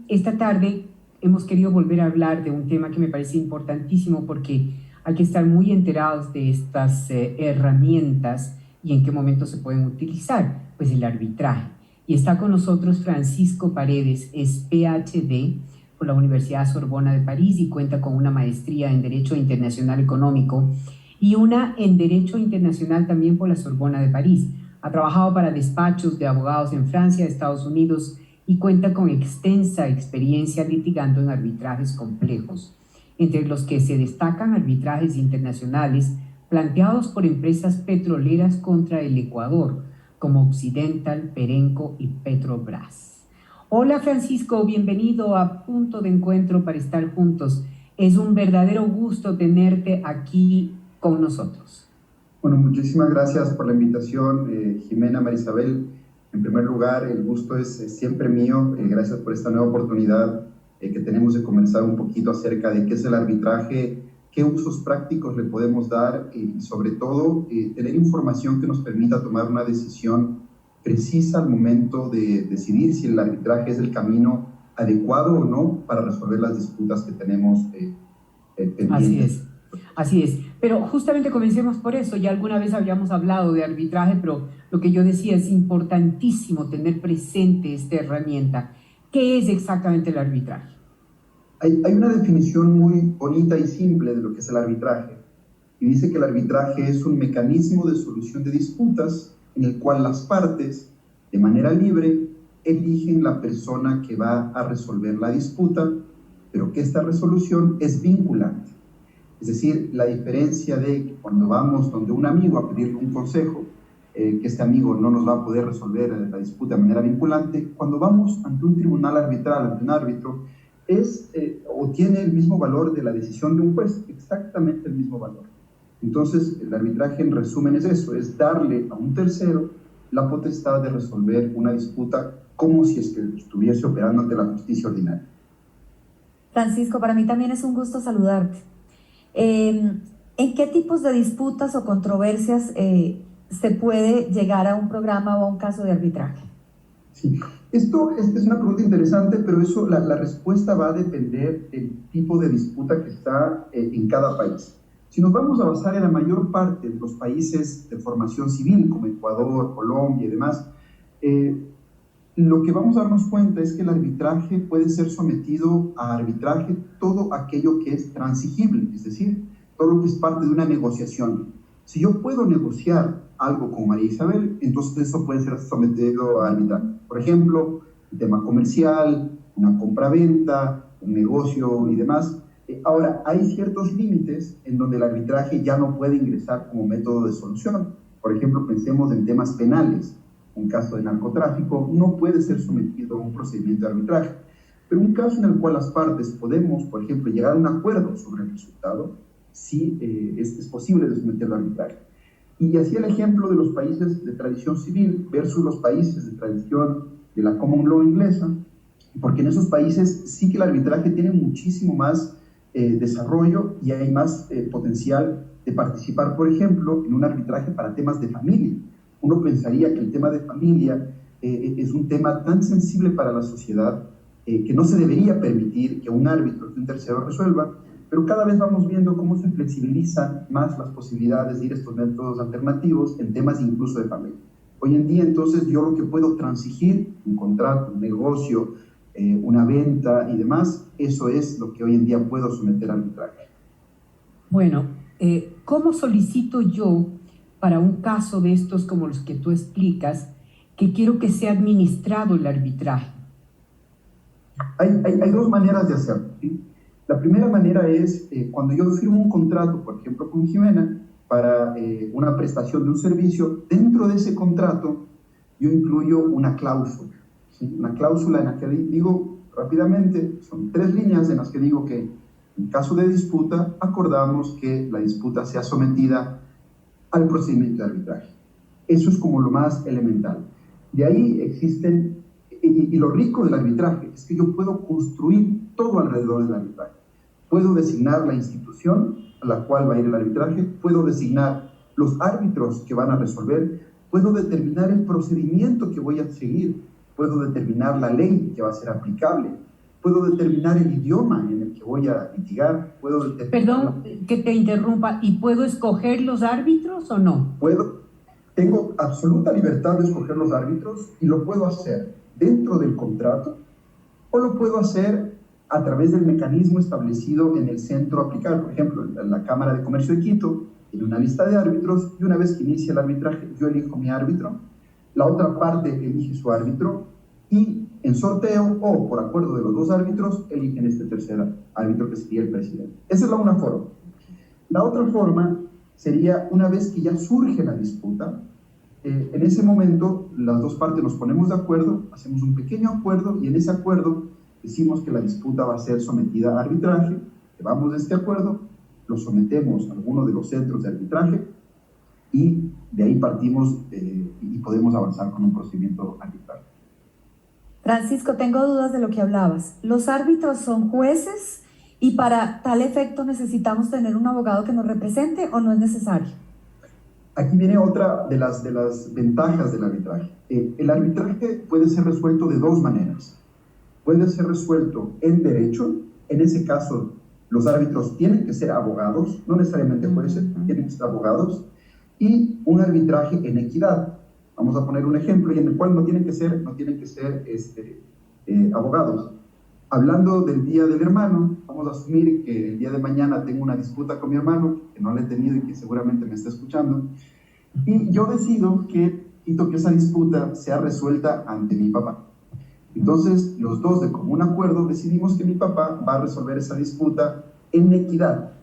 esta tarde hemos querido volver a hablar de un tema que me parece importantísimo porque hay que estar muy enterados de estas herramientas y en qué momento se pueden utilizar, pues el arbitraje. Y está con nosotros Francisco Paredes, es PhD por la Universidad Sorbona de París y cuenta con una maestría en Derecho Internacional Económico y una en Derecho Internacional también por la Sorbona de París. Ha trabajado para despachos de abogados en Francia, Estados Unidos y cuenta con extensa experiencia litigando en arbitrajes complejos, entre los que se destacan arbitrajes internacionales planteados por empresas petroleras contra el Ecuador, como Occidental, Perenco y Petrobras. Hola Francisco, bienvenido a Punto de Encuentro para estar juntos. Es un verdadero gusto tenerte aquí con nosotros. Bueno, muchísimas gracias por la invitación, Jimena, Marisabel. En primer lugar, el gusto es siempre mío. Gracias por esta nueva oportunidad que tenemos de conversar un poquito acerca de qué es el arbitraje, qué usos prácticos le podemos dar y sobre todo tener información que nos permita tomar una decisión precisa al momento de decidir si el arbitraje es el camino adecuado o no para resolver las disputas que tenemos pendientes. Así es. Así es, pero justamente comencemos por eso. Ya alguna vez habíamos hablado de arbitraje, pero lo que yo decía es importantísimo tener presente esta herramienta. ¿Qué es exactamente el arbitraje? Hay una definición muy bonita y simple de lo que es el arbitraje, y dice que el arbitraje es un mecanismo de solución de disputas en el cual las partes, de manera libre, eligen la persona que va a resolver la disputa, pero que esta resolución es vinculante. Es decir, la diferencia de cuando vamos donde un amigo a pedirle un consejo, que este amigo no nos va a poder resolver la disputa de manera vinculante, cuando vamos ante un tribunal arbitral, ante un árbitro, o tiene el mismo valor de la decisión de un juez, exactamente el mismo valor. Entonces, el arbitraje en resumen es eso, es darle a un tercero la potestad de resolver una disputa como si estuviese operando ante la justicia ordinaria. Francisco, para mí también es un gusto saludarte. ¿En qué tipos de disputas o controversias se puede llegar a un programa o a un caso de arbitraje? Sí, esto es una pregunta interesante, pero eso, la respuesta va a depender del tipo de disputa que está en cada país. Si nos vamos a basar en la mayor parte de los países de formación civil, como Ecuador, Colombia y demás, lo que vamos a darnos cuenta es que el arbitraje puede ser sometido a arbitraje todo aquello que es transigible, es decir, todo lo que es parte de una negociación. Si yo puedo negociar algo con María Isabel, entonces eso puede ser sometido a arbitraje. Por ejemplo, un tema comercial, una compra-venta, un negocio y demás. Ahora, hay ciertos límites en donde el arbitraje ya no puede ingresar como método de solución. Por ejemplo, pensemos en temas penales. Un caso de narcotráfico no puede ser sometido a un procedimiento de arbitraje, pero un caso en el cual las partes podemos, por ejemplo, llegar a un acuerdo sobre el resultado, sí es posible de someterlo a arbitraje. Y así el ejemplo de los países de tradición civil versus los países de tradición de la common law inglesa, porque en esos países sí que el arbitraje tiene muchísimo más desarrollo y hay más potencial de participar, por ejemplo, en un arbitraje para temas de familia. Uno pensaría que el tema de familia es un tema tan sensible para la sociedad que no se debería permitir que un árbitro, que un tercero resuelva, pero cada vez vamos viendo cómo se flexibilizan más las posibilidades de ir a estos métodos alternativos en temas incluso de familia. Hoy en día, entonces, yo lo que puedo transigir, un contrato, un negocio, una venta y demás, eso es lo que hoy en día puedo someter a arbitraje. Bueno, ¿cómo solicito yo para un caso de estos como los que tú explicas, que quiero que sea administrado el arbitraje? Hay dos maneras de hacerlo, ¿sí? La primera manera es cuando yo firmo un contrato, por ejemplo, con Jimena, para una prestación de un servicio, dentro de ese contrato yo incluyo una cláusula, ¿sí? Una cláusula en la que digo rápidamente, son 3 líneas en las que digo que en caso de disputa acordamos que la disputa sea sometida al procedimiento de arbitraje. Eso es como lo más elemental. De ahí existen, y lo rico del arbitraje es que yo puedo construir todo alrededor del arbitraje. Puedo designar la institución a la cual va a ir el arbitraje, puedo designar los árbitros que van a resolver, puedo determinar el procedimiento que voy a seguir, puedo determinar la ley que va a ser aplicable, puedo determinar el idioma en el que voy a litigar, puedo determinar... Perdón que te interrumpa, ¿y puedo escoger los árbitros o no? Tengo absoluta libertad de escoger los árbitros y lo puedo hacer dentro del contrato o lo puedo hacer a través del mecanismo establecido en el centro a aplicar. Por ejemplo, la Cámara de Comercio de Quito tiene una lista de árbitros y una vez que inicia el arbitraje, yo elijo mi árbitro, la otra parte elige su árbitro y en sorteo o por acuerdo de los dos árbitros eligen este tercer árbitro que sería el presidente. Esa es una forma. La otra forma sería una vez que ya surge la disputa, en ese momento las dos partes nos ponemos de acuerdo, hacemos un pequeño acuerdo y en ese acuerdo decimos que la disputa va a ser sometida a arbitraje, llevamos este acuerdo, lo sometemos a alguno de los centros de arbitraje y de ahí partimos y podemos avanzar con un procedimiento arbitral. Francisco, tengo dudas de lo que hablabas. ¿Los árbitros son jueces y para tal efecto necesitamos tener un abogado que nos represente o no es necesario? Aquí viene otra de las ventajas del arbitraje. El arbitraje puede ser resuelto de dos maneras. Puede ser resuelto en derecho, en ese caso los árbitros tienen que ser abogados, no necesariamente jueces, tienen que ser abogados, y un arbitraje en equidad. Vamos a poner un ejemplo y en el cual no tienen que ser abogados. Hablando del Día del Hermano, vamos a asumir que el día de mañana tengo una disputa con mi hermano, que no la he tenido y que seguramente me está escuchando, y yo decido que esa disputa sea resuelta ante mi papá. Entonces, los dos de común acuerdo decidimos que mi papá va a resolver esa disputa en equidad.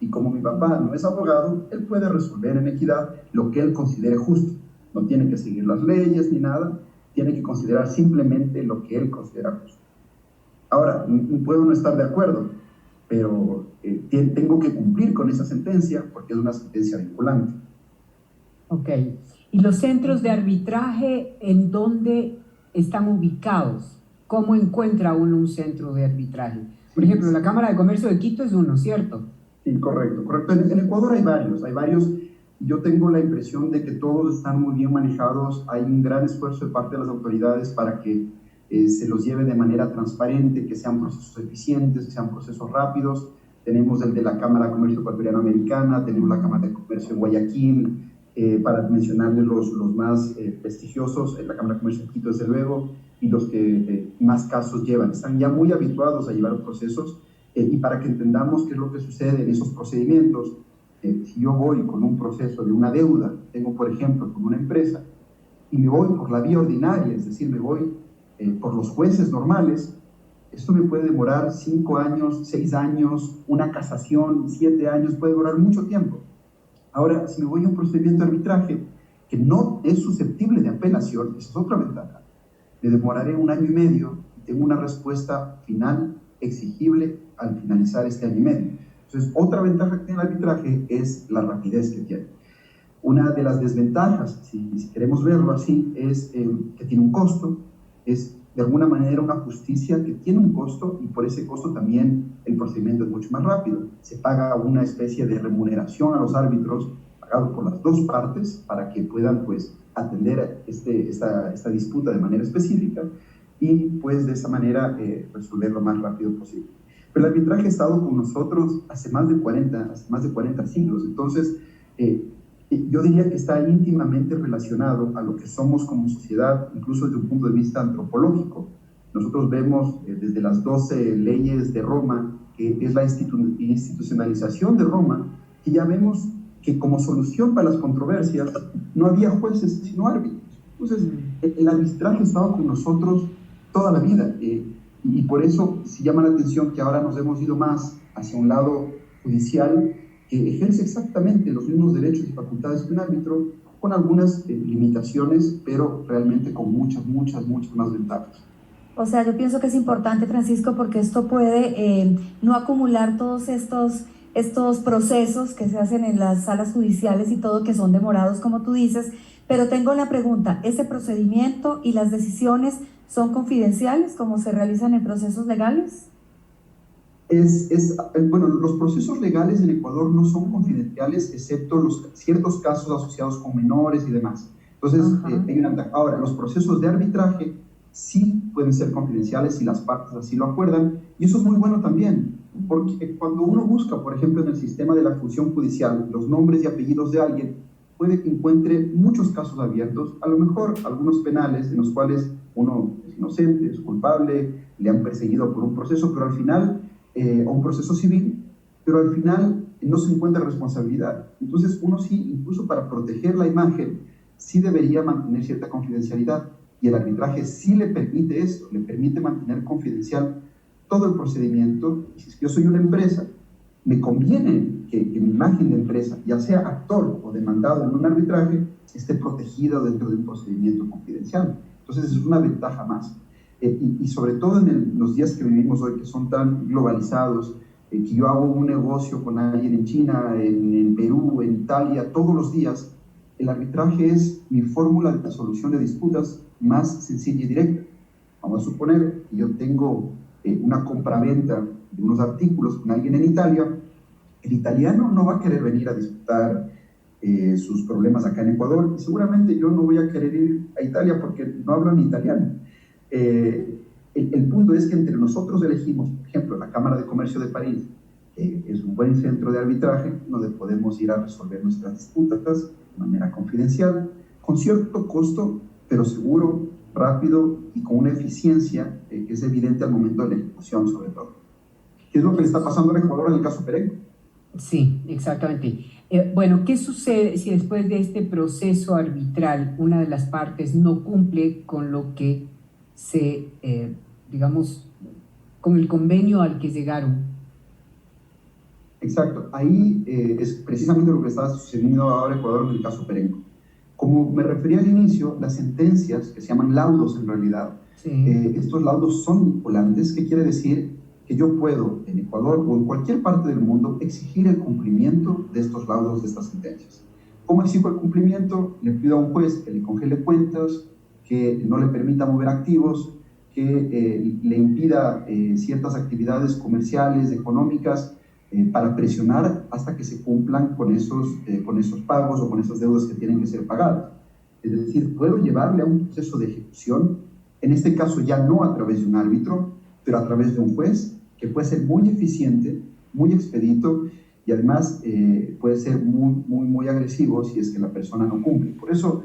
Y como mi papá no es abogado, él puede resolver en equidad lo que él considere justo. No tiene que seguir las leyes ni nada, tiene que considerar simplemente lo que él considera justo. Ahora, puedo no estar de acuerdo, pero tengo que cumplir con esa sentencia porque es una sentencia vinculante. Ok. ¿Y los centros de arbitraje en dónde están ubicados? ¿Cómo encuentra uno un centro de arbitraje? Por ejemplo, la Cámara de Comercio de Quito es uno, ¿cierto? Sí, correcto. En Ecuador hay varios. Yo tengo la impresión de que todos están muy bien manejados. Hay un gran esfuerzo de parte de las autoridades para que se los lleve de manera transparente, que sean procesos eficientes, que sean procesos rápidos. Tenemos el de la Cámara de Comercio Ecuatoriano-Americana, tenemos la Cámara de Comercio en Guayaquil, para mencionarles los más prestigiosos, la Cámara de Comercio de Quito, desde luego, y los que más casos llevan. Están ya muy habituados a llevar los procesos y para que entendamos qué es lo que sucede en esos procedimientos. Si yo voy con un proceso de una deuda, tengo por ejemplo con una empresa, y me voy por la vía ordinaria, es decir, me voy por los jueces normales, esto me puede demorar 5 años, 6 años, una casación, 7 años, puede durar mucho tiempo. Ahora, si me voy a un procedimiento de arbitraje que no es susceptible de apelación, esa es otra ventaja. Me demoraré 1 año y medio y tengo una respuesta final exigible al finalizar este año y medio. Entonces, otra ventaja que tiene el arbitraje es la rapidez que tiene. Una de las desventajas, si queremos verlo así, es que tiene un costo, es de alguna manera una justicia que tiene un costo y por ese costo también el procedimiento es mucho más rápido. Se paga una especie de remuneración a los árbitros, pagado por las dos partes, para que puedan pues atender esta disputa de manera específica y pues de esa manera resolver lo más rápido posible. Pero el arbitraje ha estado con nosotros hace más de 40 siglos, entonces yo diría que está íntimamente relacionado a lo que somos como sociedad, incluso desde un punto de vista antropológico. Nosotros vemos desde las 12 leyes de Roma, que es la institucionalización de Roma, que ya vemos que como solución para las controversias no había jueces sino árbitros. Entonces, el arbitraje ha estado con nosotros toda la vida y por eso se llama la atención que ahora nos hemos ido más hacia un lado judicial que ejerce exactamente los mismos derechos y facultades que un árbitro, con algunas limitaciones, pero realmente con muchas más ventajas. O sea, yo pienso que es importante, Francisco, porque esto puede no acumular todos estos procesos que se hacen en las salas judiciales y todo, que son demorados, como tú dices, pero tengo la pregunta, ¿ese procedimiento y las decisiones son confidenciales como se realizan en procesos legales? Bueno, los procesos legales en Ecuador no son confidenciales, excepto ciertos casos asociados con menores y demás. Entonces, hay una ventaja. Ahora, los procesos de arbitraje sí pueden ser confidenciales si las partes así lo acuerdan, y eso es muy bueno también, porque cuando uno busca, por ejemplo, en el sistema de la función judicial, los nombres y apellidos de alguien, puede que encuentre muchos casos abiertos, a lo mejor algunos penales en los cuales uno es inocente, es culpable, le han perseguido por un proceso, pero al final, o un proceso civil, pero al final no se encuentra responsabilidad. Entonces uno sí, incluso para proteger la imagen, sí debería mantener cierta confidencialidad, y el arbitraje sí le permite esto, le permite mantener confidencial todo el procedimiento. Y si es que yo soy una empresa, me conviene que mi imagen de empresa, ya sea actor o demandado en un arbitraje, esté protegida dentro de un procedimiento confidencial. Entonces es una ventaja más. Y sobre todo en los días que vivimos hoy, que son tan globalizados, que yo hago un negocio con alguien en China, en Perú, en Italia, todos los días, el arbitraje es mi fórmula de solución de disputas más sencilla y directa. Vamos a suponer que yo tengo una compraventa de unos artículos con alguien en Italia. El italiano no va a querer venir a disputar sus problemas acá en Ecuador, y seguramente yo no voy a querer ir a Italia porque no hablo ni italiano. El punto es que entre nosotros elegimos, por ejemplo, la Cámara de Comercio de París, que es un buen centro de arbitraje donde podemos ir a resolver nuestras disputas de manera confidencial, con cierto costo, pero seguro, rápido y con una eficiencia que es evidente al momento de la ejecución, sobre todo. ¿Qué es lo que le está pasando al Ecuador en el caso Perenco? Sí, exactamente. Bueno, ¿qué sucede si después de este proceso arbitral una de las partes no cumple con lo que digamos, con el convenio al que llegaron? Exacto, ahí es precisamente lo que está sucediendo ahora en Ecuador en el caso Perenco. Como me refería al inicio, las sentencias, que se llaman laudos en realidad, Sí. Estos laudos son vinculantes, que quiere decir que yo puedo en Ecuador o en cualquier parte del mundo exigir el cumplimiento de estos laudos, de estas sentencias. ¿Cómo exijo el cumplimiento? Le pido a un juez que le congele cuentas, que no le permita mover activos, que le impida ciertas actividades comerciales, económicas, para presionar hasta que se cumplan con esos pagos o con esas deudas que tienen que ser pagadas. Es decir, puedo llevarle a un proceso de ejecución, en este caso ya no a través de un árbitro, pero a través de un juez, que puede ser muy eficiente, muy expedito, y además puede ser muy agresivo si es que la persona no cumple. Por eso,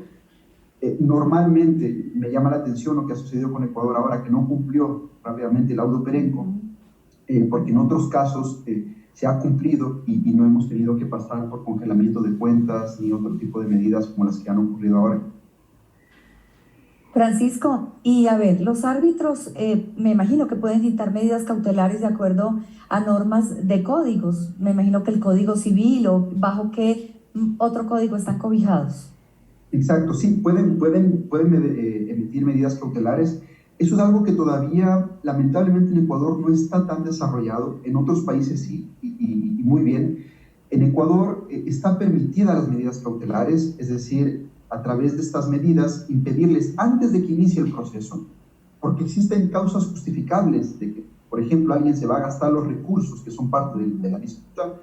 normalmente me llama la atención lo que ha sucedido con Ecuador ahora, que no cumplió rápidamente el laudo Perenco, porque en otros casos se ha cumplido y no hemos tenido que pasar por congelamiento de cuentas ni otro tipo de medidas como las que han ocurrido ahora. Francisco, y a ver, los árbitros me imagino que pueden dictar medidas cautelares de acuerdo a normas de códigos. Me imagino que el Código Civil o bajo qué otro código están cobijados. Exacto, sí, pueden emitir medidas cautelares. Eso es algo que todavía, lamentablemente, en Ecuador no está tan desarrollado. En otros países sí, y muy bien. En Ecuador están permitidas las medidas cautelares, es decir, a través de estas medidas, impedirles antes de que inicie el proceso, porque existen causas justificables de que, por ejemplo, alguien se va a gastar los recursos que son parte de la disputa,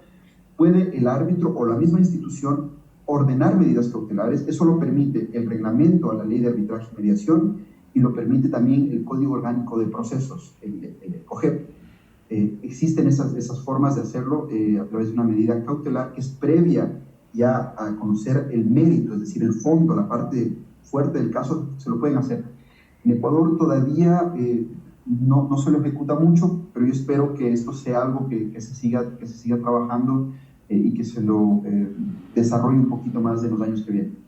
puede el árbitro o la misma institución ordenar medidas cautelares. Eso lo permite el reglamento a la ley de arbitraje y mediación, y lo permite también el Código Orgánico de Procesos, el COGEP. Existen esas formas de hacerlo a través de una medida cautelar que es previa ya a conocer el mérito, es decir, el fondo, la parte fuerte del caso, se lo pueden hacer. En Ecuador todavía no se lo ejecuta mucho, pero yo espero que esto sea algo que se siga trabajando y que se lo desarrolle un poquito más en los años que vienen.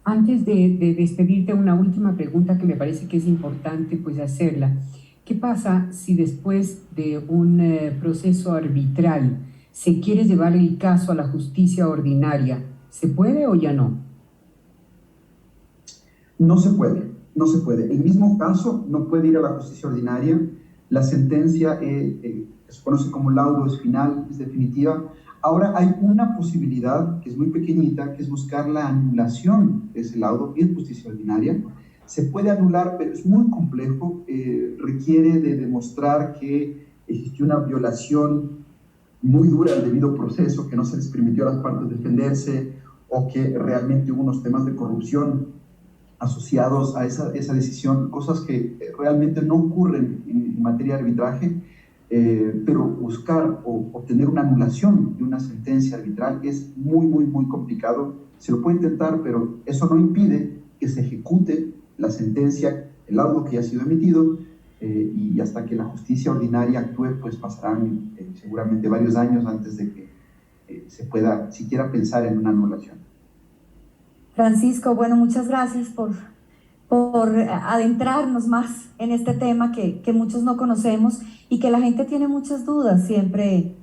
Antes de despedirte, una última pregunta que me parece que es importante pues hacerla. ¿Qué pasa si después de un proceso arbitral se quiere llevar el caso a la justicia ordinaria? ¿Se puede o ya no? No se puede. El mismo caso no puede ir a la justicia ordinaria. La sentencia se conoce como laudo, es final, es definitiva. Ahora hay una posibilidad que es muy pequeñita, que es buscar la anulación de ese laudo en justicia ordinaria. Se puede anular, pero es muy complejo, requiere de demostrar que existió una violación muy dura del debido proceso, que no se les permitió a las partes defenderse, o que realmente hubo unos temas de corrupción asociados a esa decisión, cosas que realmente no ocurren en materia de arbitraje, pero buscar o obtener una anulación de una sentencia arbitral es muy complicado. Se lo puede intentar, pero eso no impide que se ejecute la sentencia, el laudo que ya ha sido emitido, y hasta que la justicia ordinaria actúe, pues pasarán seguramente varios años antes de que se pueda siquiera pensar en una anulación. Francisco, bueno, muchas gracias por adentrarnos más en este tema que muchos no conocemos y que la gente tiene muchas dudas siempre.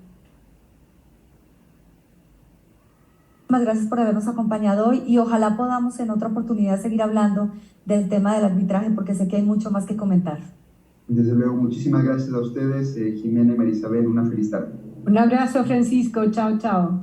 Muchas gracias por habernos acompañado hoy y ojalá podamos en otra oportunidad seguir hablando del tema del arbitraje porque sé que hay mucho más que comentar. Desde luego, muchísimas gracias a ustedes, Jimena y Marisabel, una feliz tarde. Un abrazo, Francisco. Chao, chao.